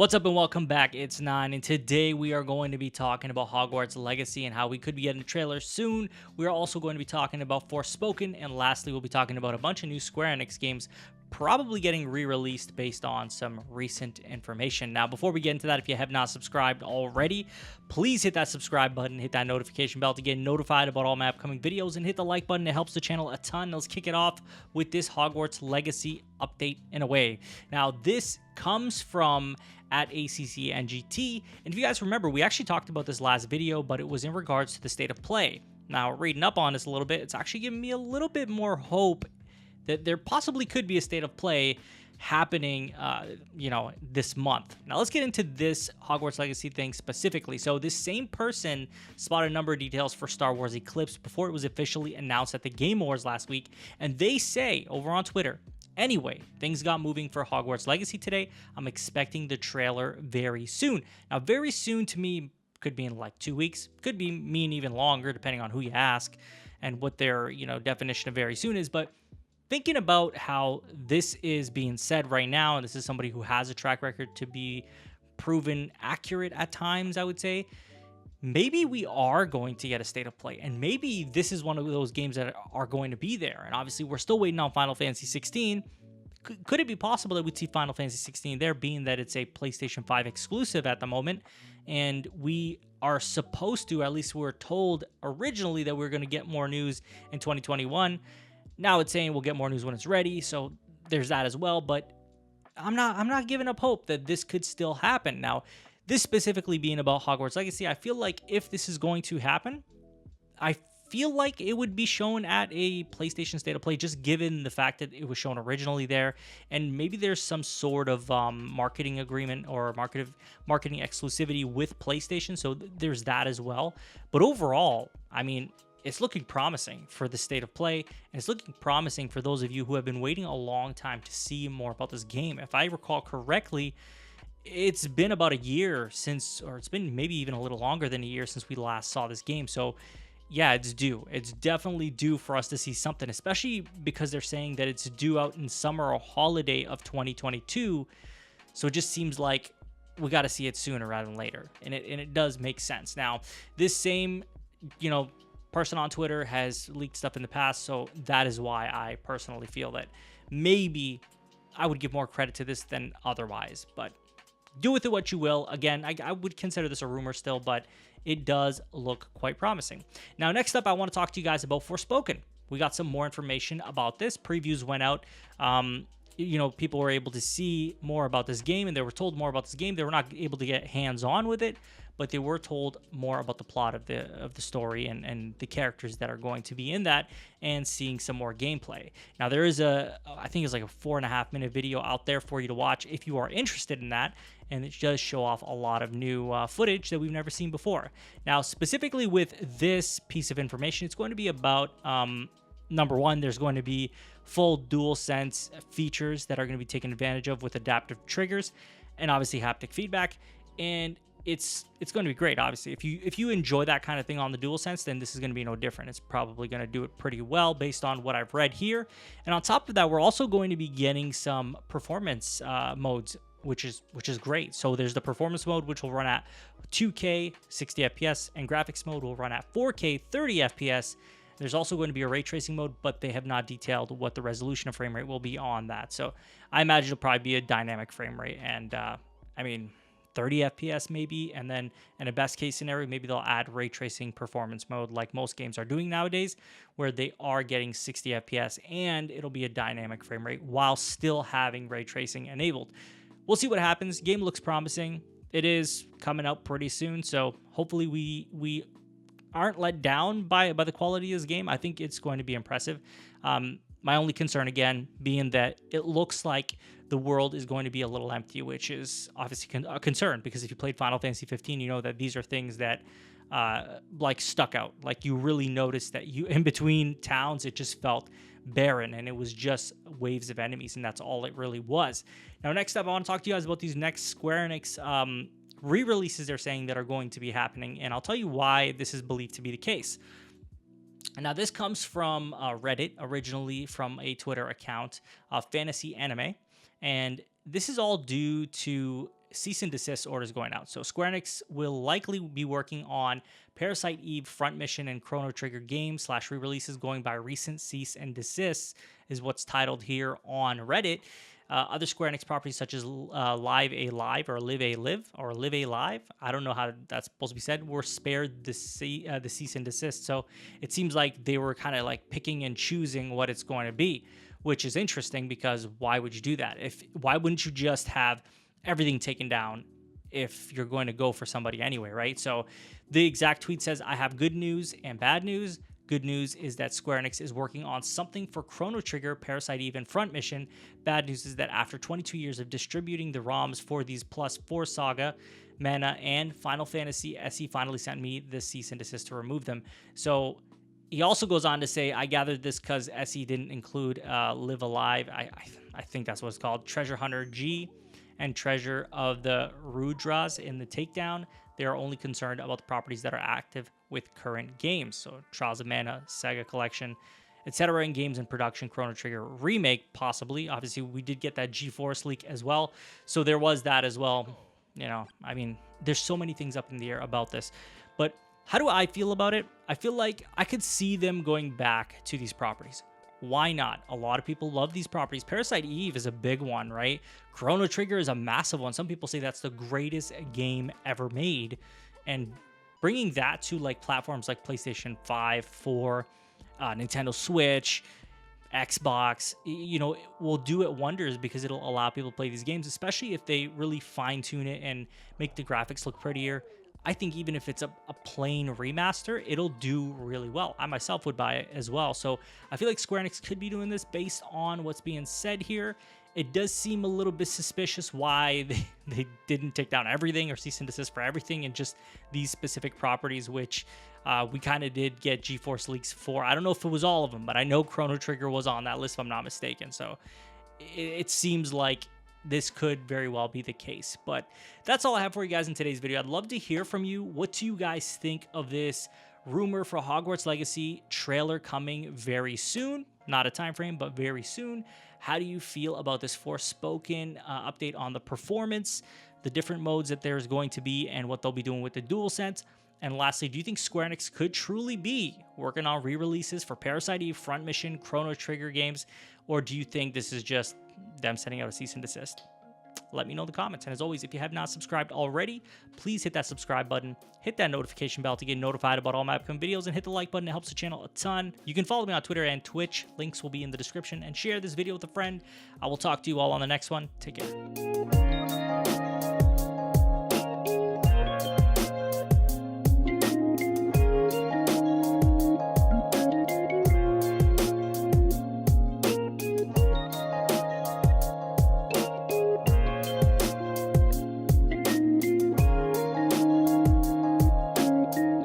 What's up and welcome back, it's Nine, and today we are going to be talking about Hogwarts Legacy and how we could be getting a trailer soon. We are also going to be talking about Forspoken, and lastly we'll be talking about a bunch of new Square Enix games probably getting re-released based on some recent information. Now, before we get into that, if you have not subscribed already, please hit that subscribe button, hit that notification bell to get notified about all my upcoming videos, and hit the like button. It helps the channel a ton. Let's kick it off with this Hogwarts Legacy update in a way. Now, this comes from at ACCNGT, and if you guys remember, we actually talked about this last video, but it was in regards to the state of play. Now, reading up on this a little bit, it's actually giving me a little bit more hope that there possibly could be a state of play happening, this month. Now, let's get into this Hogwarts Legacy thing specifically. So this same person spotted a number of details for Star Wars Eclipse before it was officially announced at the Game Awards last week, and they say over on Twitter, anyway, things got moving for Hogwarts Legacy today. I'm expecting the trailer very soon. Now, very soon to me could be in like 2 weeks, could be mean even longer, depending on who you ask and what their definition of very soon is. But thinking about how this is being said right now, and this is somebody who has a track record to be proven accurate at times, I would say, maybe we are going to get a state of play, and maybe this is one of those games that are going to be there. And obviously, we're still waiting on Final Fantasy 16. Could it be possible that we'd see Final Fantasy 16 there, being that it's a PlayStation 5 exclusive at the moment, and we are supposed to, at least we were told originally, that we are going to get more news in 2021. Now it's saying we'll get more news when it's ready, so there's that as well. But I'm not giving up hope that this could still happen. Now, this specifically being about Hogwarts Legacy, I feel like if this is going to happen, I feel like it would be shown at a PlayStation State of Play, just given the fact that it was shown originally there, and maybe there's some sort of marketing agreement or marketing exclusivity with PlayStation, so there's that as well. But overall, I mean, it's looking promising for the State of Play, and it's looking promising for those of you who have been waiting a long time to see more about this game. If I recall correctly, it's been about a year since, or it's been maybe even a little longer than a year since we last saw this game. So yeah, it's due. It's definitely due for us to see something, especially because they're saying that it's due out in summer or holiday of 2022. So it just seems like we got to see it sooner rather than later. And it does make sense. Now, this same, person on Twitter has leaked stuff in the past, so that is why I personally feel that maybe I would give more credit to this than otherwise. But do with it what you will. Again, I would consider this a rumor still, but it does look quite promising. Now, next up, I want to talk to you guys about Forspoken. We got some more information about this. Previews went out. People were able to see more about this game, and they were told more about this game. They were not able to get hands-on with it, but they were told more about the plot of the story and the characters that are going to be in that, and seeing some more gameplay. Now, there is I think it's like a 4.5-minute video out there for you to watch if you are interested in that, and it does show off a lot of new footage that we've never seen before. Now, specifically with this piece of information, it's going to be about, number one, there's going to be full DualSense features that are going to be taken advantage of with adaptive triggers and obviously haptic feedback, and it's going to be great. Obviously, if you enjoy that kind of thing on the DualSense, then this is going to be no different. It's probably going to do it pretty well based on what I've read here. And on top of that, we're also going to be getting some performance modes, which is great. So there's the performance mode, which will run at 2K 60 FPS, and graphics mode will run at 4K 30 FPS. There's also going to be a ray tracing mode, but they have not detailed what the resolution of frame rate will be on that. So I imagine it'll probably be a dynamic frame rate, and 30 FPS maybe, and then in a best case scenario, maybe they'll add ray tracing performance mode like most games are doing nowadays, where they are getting 60 FPS and it'll be a dynamic frame rate while still having ray tracing enabled. We'll see what happens. Game looks promising. It is coming out pretty soon, so hopefully we aren't let down by the quality of this game. I think it's going to be impressive. My only concern, again, being that it looks like the world is going to be a little empty, which is obviously a concern, because if you played Final Fantasy 15, you know that these are things that stuck out. Like, you really noticed that in between towns, it just felt barren, and it was just waves of enemies, and that's all it really was. Now, next up, I want to talk to you guys about these next Square Enix re-releases they're saying that are going to be happening, and I'll tell you why this is believed to be the case. Now, this comes from Reddit, originally from a Twitter account, Fantasy Anime, and this is all due to cease and desist orders going out. So Square Enix will likely be working on Parasite Eve, Front Mission, and Chrono Trigger games / re-releases going by recent cease and desists is what's titled here on Reddit. Other Square Enix properties such as Live A Live or Live A Live or Live A Live, I don't know how that's supposed to be said, were spared the cease and desist. So it seems like they were kind of like picking and choosing what it's going to be, which is interesting because why would you do that? Why wouldn't you just have everything taken down if you're going to go for somebody anyway, right? So the exact tweet says, I have good news and bad news. Good news is that Square Enix is working on something for Chrono Trigger, Parasite Eve, and Front Mission. Bad news is that after 22 years of distributing the ROMs for these +4 Saga, Mana, and Final Fantasy, SE finally sent me the cease and desist to remove them. So he also goes on to say, I gathered this because SE didn't include Live Alive, I think that's what it's called, Treasure Hunter G, and Treasure of the Rudras in the takedown. They are only concerned about the properties that are active with current games. So Trials of Mana, Sega Collection, etc. in games in production, Chrono Trigger remake, possibly. Obviously, we did get that GeForce leak as well. So there was that as well. You know, I mean, there's so many things up in the air about this. But how do I feel about it? I feel like I could see them going back to these properties. Why not? A lot of people love these properties. Parasite Eve is a big one, right? Chrono Trigger is a massive one. Some people say that's the greatest game ever made. And bringing that to like platforms like PlayStation 5, 4, Nintendo Switch, Xbox, you know, will do it wonders because it'll allow people to play these games, especially if they really fine tune it and make the graphics look prettier. I think even if it's a plain remaster, it'll do really well. I myself would buy it as well. So I feel like Square Enix could be doing this based on what's being said here. It does seem a little bit suspicious why they didn't take down everything or cease and desist for everything and just these specific properties, which we kind of did get GeForce leaks for. I don't know if it was all of them, but I know Chrono Trigger was on that list if I'm not mistaken. So it seems like this could very well be the case. But that's all I have for you guys in today's video. I'd love to hear from you. What do you guys think of this rumor for Hogwarts Legacy trailer coming very soon? Not a time frame, but very soon. How do you feel about this Forspoken update on the performance, the different modes that there's going to be, and what they'll be doing with the DualSense? And lastly, do you think Square Enix could truly be working on re-releases for Parasite Eve, Front Mission, Chrono Trigger games? Or do you think this is just them sending out a cease and desist? Let me know in the comments. And as always, if you have not subscribed already, please hit that subscribe button, hit that notification bell to get notified about all my upcoming videos, and hit the like button. It helps the channel a ton. You can follow me on Twitter and Twitch. Links will be in the description. And share this video with a friend. I will talk to you all on the next one. Take care.